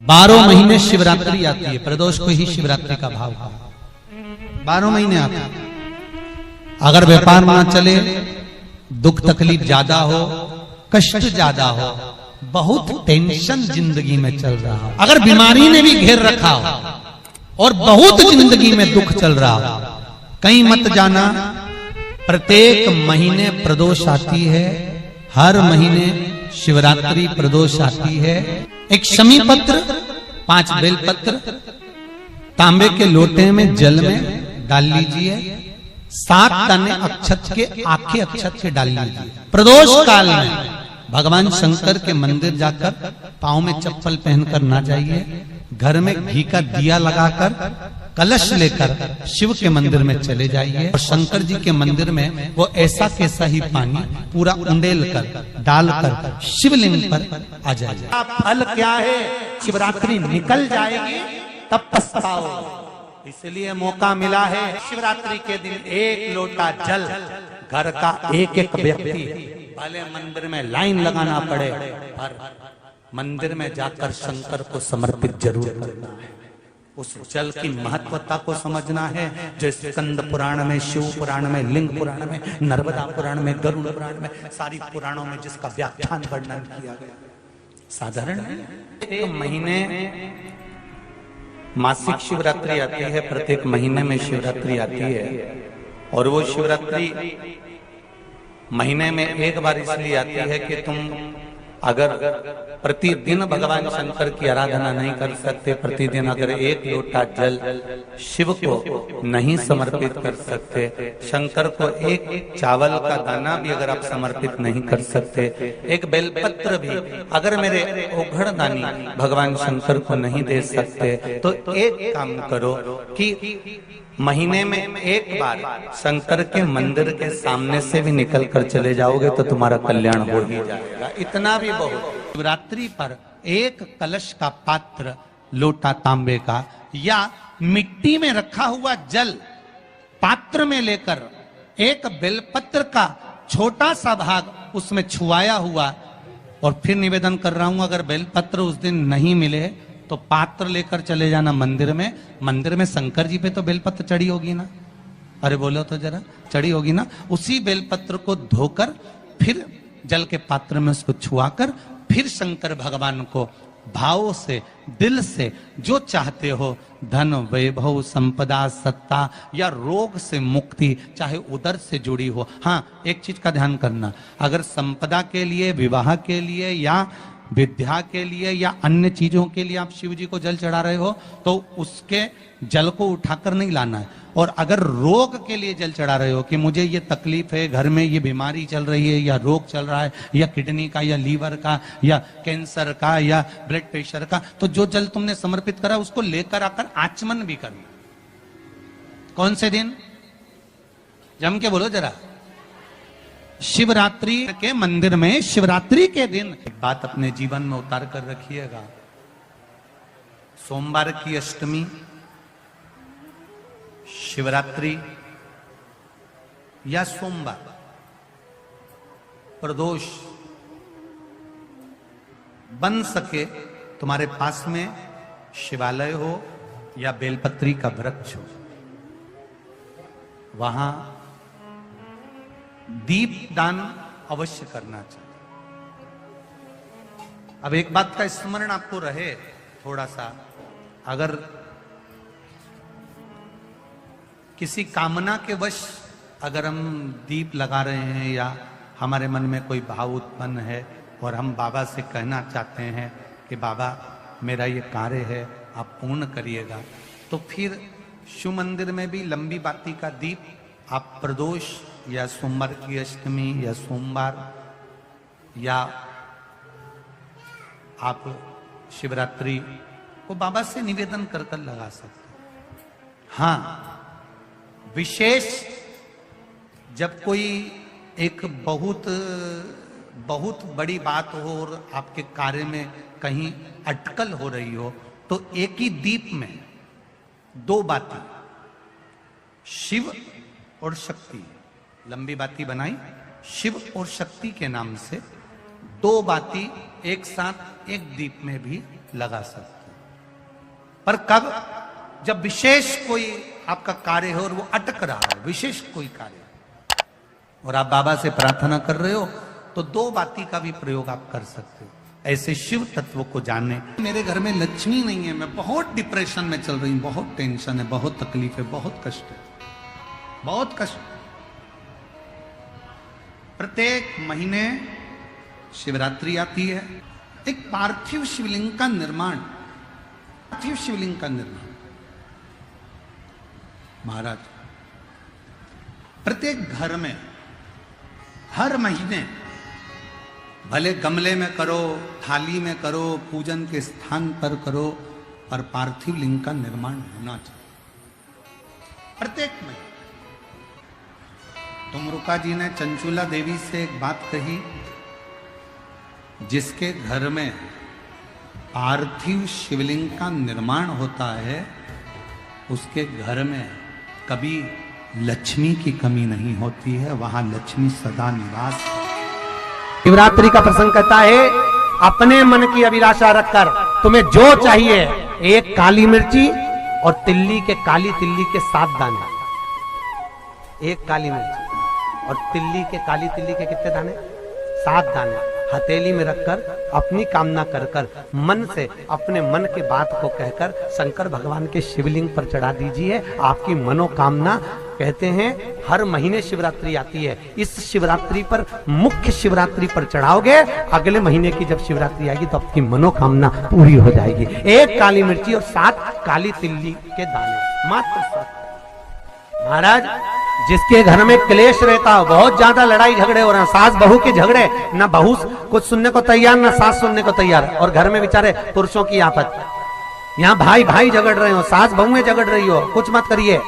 12 महीने शिवरात्रि आती है, प्रदोष को ही शिवरात्रि का भाव कहा। 12 महीने आते हैं। अगर व्यापार ना चले, दुख तकलीफ ज्यादा हो, कष्ट ज्यादा हो, बहुत टेंशन जिंदगी में चल रहा हो, अगर बीमारी ने भी घेर रखा हो और बहुत जिंदगी में दुख चल रहा हो, कहीं मत जाना। प्रत्येक महीने प्रदोष आती है, हर महीने शिवरात्रि प्रदोष आती है। एक शमी पत्र, 5 बेलपत्र तांबे के लोटे में जल में डाल लीजिए, 7 दाने अक्षत के, आखे अक्षत के डाल लीजिए। प्रदोष काल में भगवान शंकर के मंदिर जाकर पांव में चप्पल पहनकर ना जाइए, घर में घी का दिया लगाकर कलश लेकर शिव के मंदिर में चले जाइए और शंकर जी के मंदिर में वो ऐसा कैसा ही पानी पूरा उंडेल कर डालकर शिवलिंग पर आ जाइए। फल क्या है? शिवरात्रि निकल जाएगी तब पछताओ। इसलिए मौका मिला है, शिवरात्रि के दिन 1 लोटा जल घर का एक व्यक्ति, भले मंदिर में लाइन लगाना पड़े पर मंदिर में जाकर शंकर को समर्पित जरूर करना है। उस जल की महत्वता को समझना है, जो स्कंद पुराण में, शिव पुराण में, लिंग पुराण में, नर्मदा पुराण में, गरुड़ पुराण में, सारी पुराणों में जिसका व्याख्यान वर्णन किया गया। साधारण है। एक महीने मासिक शिवरात्रि आती है, प्रत्येक महीने में शिवरात्रि आती है और वो शिवरात्रि महीने में एक बार इसलिए आती है कि तुम अगर प्रतिदिन भगवान शंकर की आराधना नहीं कर सकते, प्रतिदिन अगर 1 लोटा जल शिव को नहीं समर्पित कर सकते, शंकर को 1 चावल का दाना भी अगर आप समर्पित नहीं कर सकते, 1 बेलपत्र भी अगर मेरे ओघड़दानी भगवान शंकर को नहीं दे सकते, तो एक काम करो कि महीने में 1 बार शंकर के मंदिर के सामने से भी निकल कर चले जाओगे तो तुम्हारा कल्याण हो ही जाएगा। इतना भी बहुत। शिवरात्रि पर 1 कलश का पात्र, लोटा तांबे का या मिट्टी में रखा हुआ जल पात्र में लेकर 1 बेलपत्र का छोटा सा भाग उसमें छुआया हुआ, और फिर निवेदन कर रहा हूं, अगर बेलपत्र उस दिन नहीं मिले तो पात्र लेकर चले जाना मंदिर में। मंदिर में शंकर जी पे तो बेलपत्र चढ़ी होगी ना, अरे बोलो तो जरा, चढ़ी होगी ना। उसी बेलपत्र को धोकर फिर जल के पात्र में उसको छुआकर फिर शंकर भगवान को भाव से, दिल से जो चाहते हो, धन, वैभव, संपदा, सत्ता या रोग से मुक्ति, चाहे उदर से जुड़ी हो। हाँ, एक चीज का ध्यान करना, अगर संपदा के लिए, विवाह के लिए या विद्या के लिए या अन्य चीजों के लिए आप शिव जी को जल चढ़ा रहे हो तो उसके जल को उठाकर नहीं लाना है। और अगर रोग के लिए जल चढ़ा रहे हो कि मुझे ये तकलीफ है, घर में ये बीमारी चल रही है या रोग चल रहा है या किडनी का या लीवर का या कैंसर का या ब्लड प्रेशर का, तो जो जल तुमने समर्पित करा उसको लेकर आकर आचमन भी करना। कौन से दिन? जम के बोलो जरा। शिवरात्रि के मंदिर में शिवरात्रि के दिन एक बात अपने जीवन में उतार कर रखिएगा। सोमवार की अष्टमी, शिवरात्रि या सोमवार, प्रदोष, बन सके तुम्हारे पास में शिवालय हो या बेलपत्री का वृक्ष हो, वहां दीप दान अवश्य करना चाहिए। अब एक बात का स्मरण आपको रहे थोड़ा सा, अगर किसी कामना के वश अगर हम दीप लगा रहे हैं या हमारे मन में कोई भाव उत्पन्न है और हम बाबा से कहना चाहते हैं कि बाबा मेरा ये कार्य है आप पूर्ण करिएगा, तो फिर शिव मंदिर में भी लंबी बाती का दीप आप प्रदोष या सोमवार की अष्टमी या सोमवार या आप शिवरात्रि को बाबा से निवेदन कर कर लगा सकते हैं। हाँ, विशेष जब कोई एक बहुत बड़ी बात हो और आपके कार्य में कहीं अटकल हो रही हो, तो एक ही दीप में 2 बाती, शिव और शक्ति, लंबी बाती बनाई शिव और शक्ति के नाम से, 2 बाती एक साथ एक दीप में भी लगा सकते हैं। पर कब? जब विशेष कोई आपका कार्य हो और वो अटक रहा हो, विशेष कोई कार्य, और आप बाबा से प्रार्थना कर रहे हो, तो दो बाती का भी प्रयोग आप कर सकते हो। ऐसे शिव तत्व को जानने। मेरे घर में लक्ष्मी नहीं है, मैं बहुत डिप्रेशन में चल रही हूं, बहुत टेंशन है, बहुत तकलीफ है, बहुत कष्ट है, बहुत कष्ट। प्रत्येक महीने शिवरात्रि आती है, एक पार्थिव शिवलिंग का निर्माण, पार्थिव शिवलिंग का निर्माण। महाराज प्रत्येक घर में हर महीने, भले गमले में करो, थाली में करो, पूजन के स्थान पर करो, पर पार्थिव लिंग का निर्माण होना चाहिए प्रत्येक में। तुमरुका जी ने चंचुला देवी से एक बात कही, जिसके घर में पार्थिव शिवलिंग का निर्माण होता है, उसके घर में कभी लक्ष्मी की कमी नहीं होती है, वहां लक्ष्मी सदा निवास है। शिवरात्रि का प्रसंग कहता है, अपने मन की अभिलाषा रखकर तुम्हें जो चाहिए, एक काली मिर्ची और तिल्ली के, काली तिल्ली के 7 दाने, एक काली मिर्ची और तिल्ली के, काली तिल्ली के कितने दाने? 7 दाने हथेली में रखकर अपनी कामना कर कर मन से अपने मन की बात को कहकर शंकर भगवान के शिवलिंग पर चढ़ा दीजिए। आपकी मनोकामना, कहते हैं हर महीने शिवरात्रि आती है, इस शिवरात्रि पर, मुख्य शिवरात्रि पर चढ़ाओगे, अगले महीने की जब शिवरात्रि आएगी तो आपकी मनोकामना पूरी हो जाएगी। एक काली मिर्ची और 7 काली तिल्ली के दाने, मात्र 7। महाराज जिसके घर में क्लेश रहता हो, बहुत ज्यादा लड़ाई झगड़े हो रहे हैं, सास बहू के झगड़े, ना बहू कुछ सुनने को तैयार ना सास सुनने को तैयार, और घर में बेचारे पुरुषों की आफत, यहाँ भाई भाई झगड़ रहे हो, सास बहुएं झगड़ रही हो, कुछ मत करिए।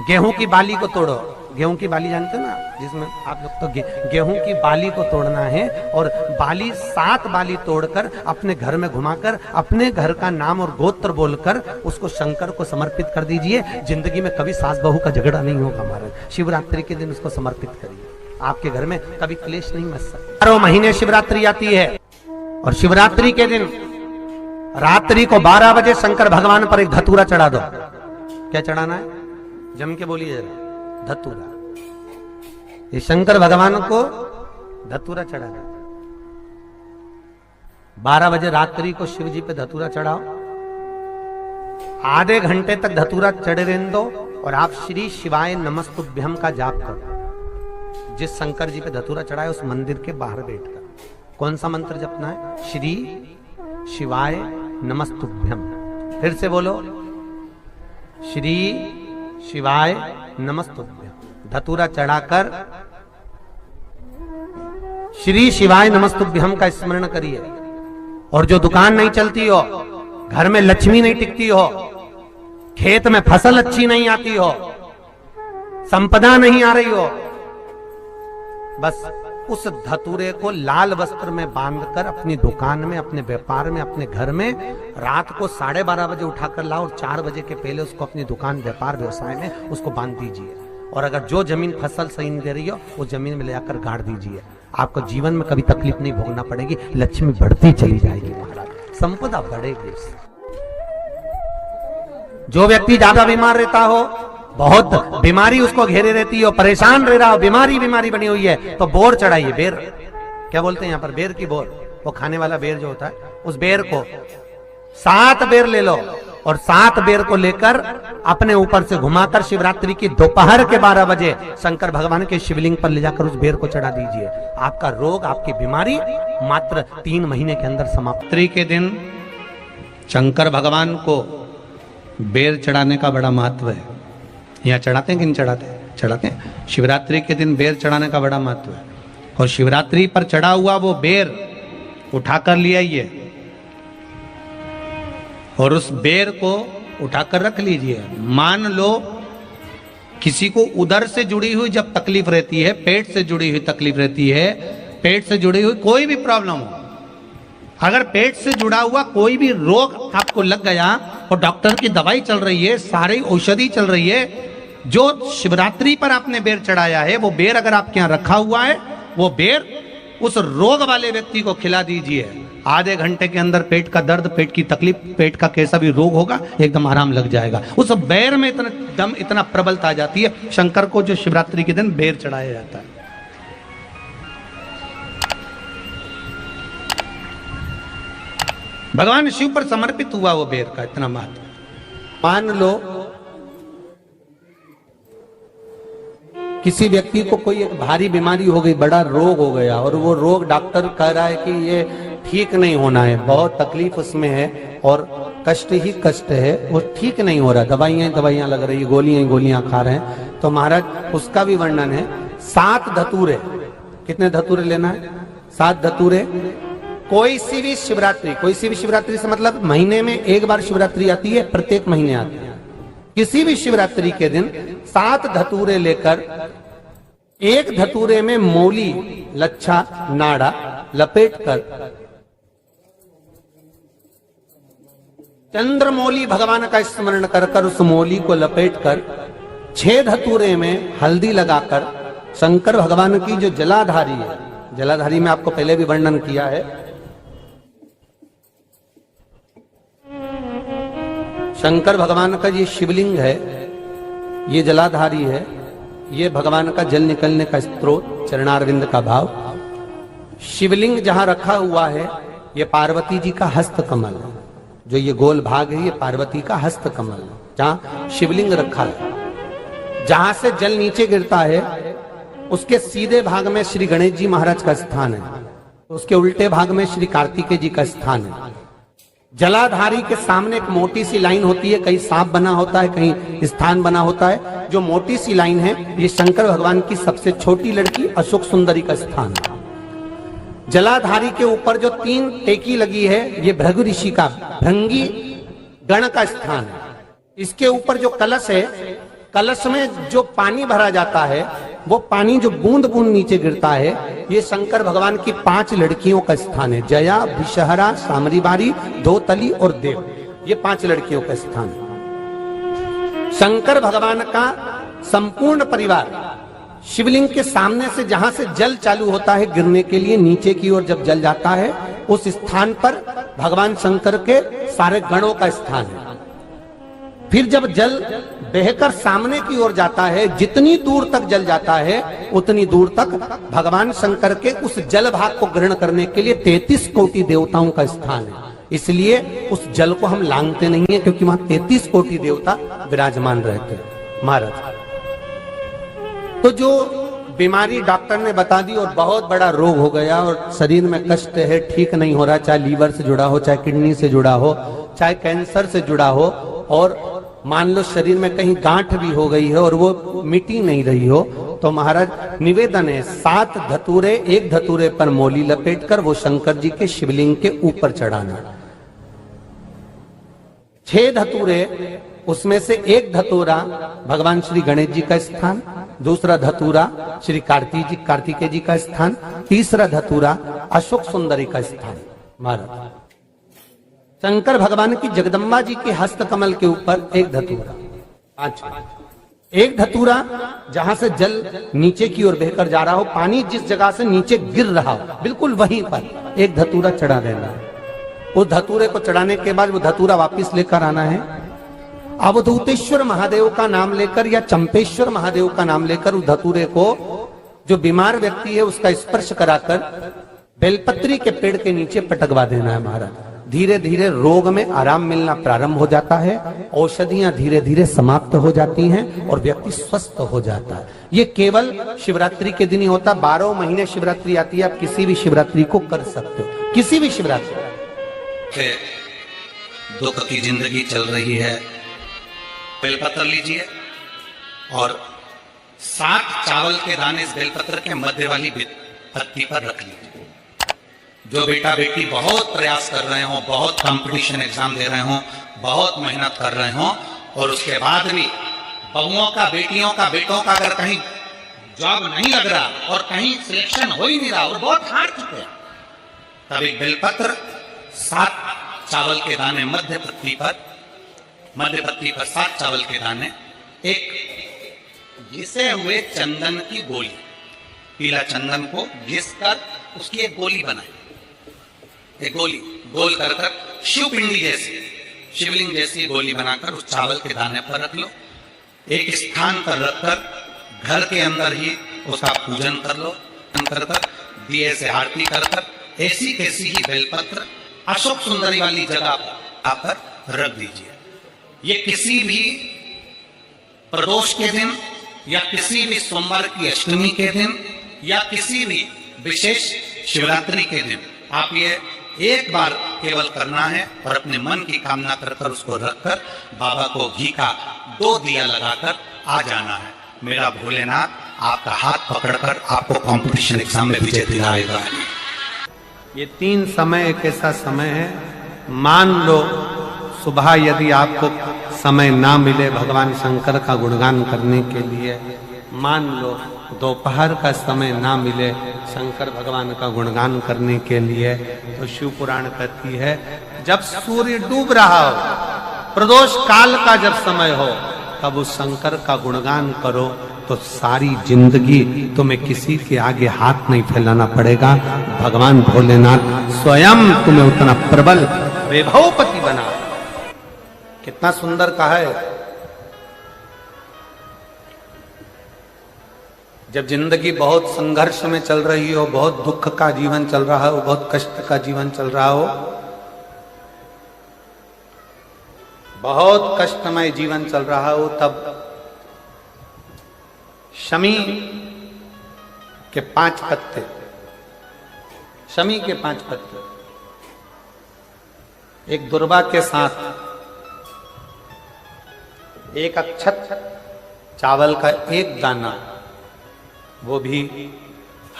गेहूं की बाली को तोड़ो, गेहूं की बाली जानते हो ना, जिसमें आप लोग तो गेहूं की बाली को तोड़ना है, और बाली 7 बाली तोड़कर अपने घर में घुमाकर अपने घर का नाम और गोत्र बोलकर उसको शंकर को समर्पित कर दीजिए। जिंदगी में कभी सास बहू का झगड़ा नहीं होगा। महाराज शिवरात्रि के दिन उसको समर्पित करिए, आपके घर में कभी क्लेश नहीं मच सकता। 12 महीने शिवरात्रि आती है, और शिवरात्रि के दिन रात्रि को 12 बजे शंकर भगवान पर एक धतूरा चढ़ा दो। क्या चढ़ाना है? जम के बोलिए जरा, धतूरा। ये शंकर भगवान को धतूरा चढ़ाना। 12 बजे रात्रि को शिव जी पे धतूरा चढ़ाओ, आधे घंटे तक धतूरा चढ़े रहने दो, और आप श्री शिवाय नमस्तुभ्यम का जाप करो। जिस शंकर जी पे धतूरा चढ़ाए उस मंदिर के बाहर बैठकर कौन सा मंत्र जपना है? श्री शिवाय नमस्तुभ्यम। फिर से बोलो, श्री शिवाय नमस्तुभ्यम। धतूरा चढ़ाकर श्री शिवाय नमस्तुभ्यम का स्मरण करिए। और जो दुकान नहीं चलती हो, घर में लक्ष्मी नहीं टिकती हो, खेत में फसल अच्छी नहीं आती हो, संपदा नहीं आ रही हो, बस उस धतूरे को लाल वस्त्र में बांधकर अपनी दुकान में, अपने व्यापार में, अपने घर में रात को 12:30 बजे उठाकर लाओ, और 4 बजे के पहले उसको अपनी दुकान, व्यापार, व्यवसाय में उसको बांध दीजिए। और अगर जो जमीन फसल सही नहीं दे रही हो, वो जमीन में ले जाकर गाड़ दीजिए। आपको जीवन में कभी तकलीफ नहीं भोगना पड़ेगी, लक्ष्मी बढ़ती चली जाएगी। महाराज संपदा बढ़ेगी। जो व्यक्ति ज्यादा बीमार रहता हो, बहुत बीमारी उसको घेरे रहती हो, परेशान रह रहा हो, बीमारी बनी हुई है, तो बोर चढ़ाइए। बेर क्या बोलते हैं यहाँ पर? बेर की बोर, वो खाने वाला बेर जो होता है, उस बेर को 7 बेर ले लो, और 7 बेर को लेकर अपने ऊपर से घुमाकर शिवरात्रि की दोपहर के 12 बजे शंकर भगवान के शिवलिंग पर ले जाकर उस बेर को चढ़ा दीजिए। आपका रोग, आपकी बीमारी मात्र 3 महीने के अंदर समाप्त। शिवरात्रि के दिन शंकर भगवान को बेर चढ़ाने का बड़ा महत्व है। यहाँ चढ़ाते हैं कि नहीं चढ़ाते? चढ़ाते हैं। शिवरात्रि के दिन बेर चढ़ाने का बड़ा महत्व है। और शिवरात्रि पर चढ़ा हुआ वो बेर उठाकर ले आइए, और उस बेर को उठाकर रख लीजिए। मान लो किसी को उदर से जुड़ी हुई जब तकलीफ रहती है, पेट से जुड़ी हुई तकलीफ रहती है, पेट से जुड़ी हुई कोई भी प्रॉब्लम हो, अगर पेट से जुड़ा हुआ कोई भी रोग आपको लग गया और डॉक्टर की दवाई चल रही है, सारी औषधि चल रही है, जो शिवरात्रि पर आपने बेर चढ़ाया है, वो बेर अगर आपके यहाँ रखा हुआ है, वो बेर उस रोग वाले व्यक्ति को खिला दीजिए। आधे घंटे के अंदर पेट का दर्द, पेट की तकलीफ, पेट का कैसा भी रोग होगा एकदम आराम लग जाएगा। उस बेर में इतना दम, इतना प्रबलता आ जाती है। शंकर को जो शिवरात्रि के दिन बेर चढ़ाया जाता है। भगवान शिव पर समर्पित हुआ वो बेर का इतना महत्व। मान लो किसी व्यक्ति को कोई एक भारी बीमारी हो गई, बड़ा रोग हो गया, और वो रोग डॉक्टर कह रहा है कि ये ठीक नहीं होना है, बहुत तकलीफ उसमें है और कष्ट ही कष्ट है, वो ठीक नहीं हो रहा, दवाइयां लग रही, गोलियां खा रहे हैं, तो महाराज उसका भी वर्णन है। 7 धतूरे, कितने धतूरे लेना है? 7 धतूरे। कोई सी भी शिवरात्रि से मतलब महीने में एक बार शिवरात्रि आती है, प्रत्येक महीने आती है। किसी भी शिवरात्रि के दिन 7 धतूरे लेकर, एक धतूरे में मौली, लच्छा, नाड़ा लपेटकर, चंद्रमौली भगवान का स्मरण कर उस मौली को लपेटकर, 6 धतूरे में हल्दी लगाकर शंकर भगवान की जो जलाधारी है, जलाधारी में आपको पहले भी वर्णन किया है, शंकर भगवान का ये शिवलिंग है, ये जलाधारी है, ये भगवान का जल निकलने का स्रोत, चरणारविंद का भाव। शिवलिंग जहां रखा हुआ है ये पार्वती जी का हस्त कमल है, जो ये गोल भाग है ये पार्वती का हस्त कमल है, जहां शिवलिंग रखा है। जहां से जल नीचे गिरता है उसके सीधे भाग में श्री गणेश जी महाराज का स्थान है, उसके उल्टे भाग में श्री कार्तिकेय जी का स्थान है। जलाधारी के सामने एक मोटी सी लाइन होती है, कहीं सांप बना होता है, कहीं स्थान बना होता है। जो मोटी सी लाइन है ये शंकर भगवान की सबसे छोटी लड़की अशोक सुंदरी का स्थान है। जलाधारी के ऊपर जो 3 टेकी लगी है ये भृगु ऋषि का, भृंगी गण का स्थान है। इसके ऊपर जो कलश है, कलश में जो पानी भरा जाता है, वो पानी जो बूंद बूंद नीचे गिरता है, ये शंकर भगवान की 5 लड़कियों का स्थान है। जया, विषहरा, सामरीबारी, धोतली और देव, ये 5 लड़कियों का स्थान है। शंकर भगवान का संपूर्ण परिवार शिवलिंग के सामने से, जहां से जल चालू होता है गिरने के लिए नीचे की ओर जब जल जाता है, उस स्थान पर भगवान शंकर के सारे गणों का स्थान है। फिर जब जल बहकर सामने की ओर जाता है, जितनी दूर तक जल जाता है उतनी दूर तक भगवान शंकर के उस जल भाग को ग्रहण करने के लिए 33 कोटि देवताओं का स्थान है। इसलिए उस जल को हम लांघते नहीं है, क्योंकि वहां 33 कोटि देवता विराजमान रहते हैं महाराज। तो जो बीमारी डॉक्टर ने बता दी और बहुत बड़ा रोग हो गया और शरीर में कष्ट है, ठीक नहीं हो रहा, चाहे लीवर से जुड़ा हो, चाहे किडनी से जुड़ा हो, चाहे कैंसर से जुड़ा हो, और मान लो शरीर में कहीं गांठ भी हो गई है और वो मिटी नहीं रही हो, तो महाराज निवेदन है 7 धतूरे, एक धतूरे पर मौली लपेटकर वो शंकर जी के शिवलिंग के ऊपर चढ़ाना। 6 धतूरे, उसमें से एक धतूरा भगवान श्री गणेश जी का स्थान, दूसरा धतूरा श्री कार्तिकेय जी का स्थान, तीसरा धतूरा अशोक सुंदरी का स्थान। महाराज शंकर भगवान की जगदम्बा जी के हस्त कमल के ऊपर एक धतूरा, 5, एक धतूरा जहां से जल नीचे की ओर बहकर जा रहा हो, पानी जिस जगह से नीचे गिर रहा हो बिल्कुल वहीं पर एक धतूरा चढ़ा देना है। उस धतूरे को चढ़ाने के बाद वो धतूरा वापस लेकर आना है, अवधूतेश्वर महादेव का नाम लेकर या चंपेश्वर महादेव का नाम लेकर उस धतूरे को, जो बीमार व्यक्ति है उसका स्पर्श कराकर बेलपत्री के पेड़ के नीचे पटकवा देना है। महाराज धीरे धीरे रोग में आराम मिलना प्रारंभ हो जाता है, औषधियां धीरे धीरे समाप्त हो जाती हैं और व्यक्ति स्वस्थ हो जाता है। ये केवल शिवरात्रि के दिन ही होता, 12 महीने शिवरात्रि आती है, आप किसी भी शिवरात्रि को कर सकते हो, किसी भी शिवरात्रि। दुख की जिंदगी चल रही है, बेलपत्र लीजिए और 7 चावल के दाने इस बेलपत्र के मध्य वाली पत्ती पर रख लीजिए। जो बेटा बेटी बहुत प्रयास कर रहे हो, बहुत कंपटीशन एग्जाम दे रहे हो, बहुत मेहनत कर रहे हो, और उसके बाद भी बहुओं का, बेटियों का, बेटों का अगर कहीं जॉब नहीं लग रहा और कहीं सिलेक्शन हो ही नहीं रहा और बहुत हार चुके हैं, तब एक बेलपत्र 7 चावल के दाने मध्य पत्ती पर 7 चावल के दाने, एक घिसे हुए चंदन की गोली, पीला चंदन को घिस कर उसकी एक गोली बनाए, एक गोली गोल कर कर शिवपिंडी जैसी, शिवलिंग जैसी गोली बनाकर उस चावल के दाने पर रख लो। एक स्थान पर रखकर घर के अंदर ही उसका पूजन कर लो। कर दिए से आरती कर ऐसी कैसी ही बेलपत्र अशोक सुंदरी वाली जगह पर रख दीजिए। ये किसी भी प्रदोष के दिन या किसी भी सोमवार की अष्टमी के दिन या किसी भी विशेष शिवरात्रि के दिन आप ये एक बार केवल करना है और अपने मन की कामना कर उसको रखकर बाबा को घी का 2 दिया लगाकर आ जाना है। मेरा भोलेनाथ आपका हाथ पकड़कर आपको कंपटीशन एग्जाम में विजय दिलाएगा। ये 3 समय एक ऐसा समय है, मान लो सुबह यदि आपको समय ना मिले भगवान शंकर का गुणगान करने के लिए, मान लो दोपहर का समय ना मिले शंकर भगवान का गुणगान करने के लिए, तो शिव पुराण कहती है जब सूर्य डूब रहा हो, प्रदोष काल का जब समय हो, तब उस शंकर का गुणगान करो तो सारी जिंदगी तुम्हें किसी के आगे हाथ नहीं फैलाना पड़ेगा। भगवान भोलेनाथ स्वयं तुम्हें उतना प्रबल वैभवपति बना। कितना सुंदर कहा है। जब जिंदगी बहुत संघर्ष में चल रही हो, बहुत दुख का जीवन चल रहा हो, बहुत कष्ट का जीवन चल रहा हो, बहुत कष्टमय जीवन चल रहा हो, तब शमी के 5 पत्ते, शमी के 5 पत्ते, एक दुर्वा के साथ एक अक्षत चावल का एक दाना, वो भी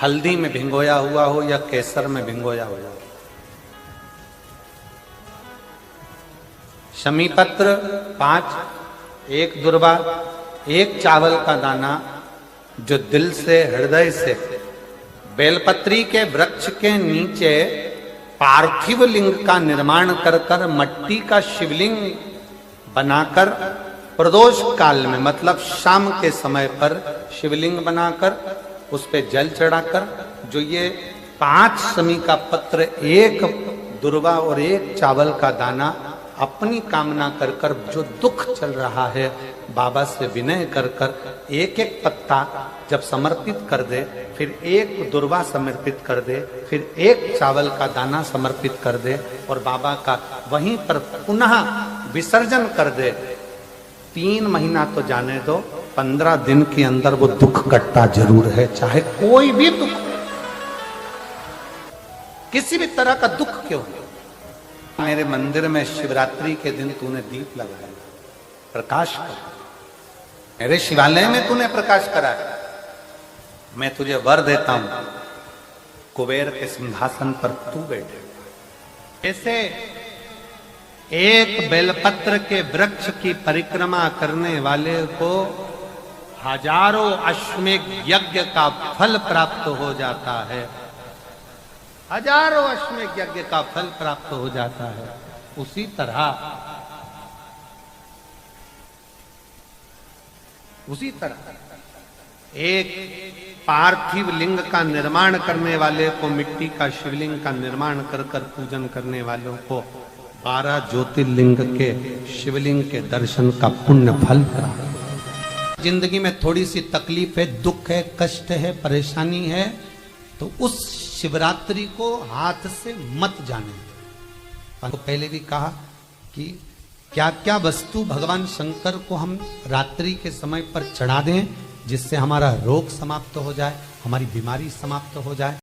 हल्दी में भिंगोया हुआ हो या केसर में भिंगोया हुआ हो, शमी पत्र 5, एक दुर्वा, एक चावल का दाना, जो दिल से हृदय से बेलपत्री के वृक्ष के नीचे पार्थिव लिंग का निर्माण कर कर मट्टी का शिवलिंग बनाकर प्रदोष काल में, मतलब शाम के समय पर शिवलिंग बनाकर उस पे जल चढ़ाकर, जो ये 5 शमी का पत्र, एक दुर्वा और एक चावल का दाना, अपनी कामना कर कर जो दुख चल रहा है बाबा से विनय कर कर एक एक पत्ता जब समर्पित कर दे, फिर एक दुर्वा समर्पित कर दे, फिर एक चावल का दाना समर्पित कर दे और बाबा का वहीं पर पुनः विसर्जन कर दे, 3 महीना तो जाने दो, 15 दिन के अंदर वो दुख कटता जरूर है, चाहे कोई भी दुख, किसी भी तरह का दुख क्यों हो। मेरे मंदिर में शिवरात्रि के दिन तूने दीप लगाया, प्रकाश कर, मेरे शिवालय में तूने प्रकाश कराया, मैं तुझे वर देता हूं, कुबेर के सिंहासन पर तू बैठे। ऐसे एक बेलपत्र के वृक्ष की परिक्रमा करने वाले को हजारों अश्वमेध यज्ञ का फल प्राप्त हो जाता है, हजारों अश्वमेध यज्ञ का फल प्राप्त हो जाता है। उसी तरह एक पार्थिव लिंग का निर्माण करने वाले को, मिट्टी का शिवलिंग का निर्माण कर कर पूजन करने वालों को 12 ज्योतिर्लिंग के शिवलिंग के दर्शन का पुण्य फल प्राप्त। जिंदगी में थोड़ी सी तकलीफ है, दुख है, कष्ट है, परेशानी है, तो उस शिवरात्रि को हाथ से मत जाने दो। तो पहले भी कहा कि क्या क्या वस्तु भगवान शंकर को हम रात्रि के समय पर चढ़ा दें जिससे हमारा रोग समाप्त हो जाए, हमारी बीमारी समाप्त हो जाए।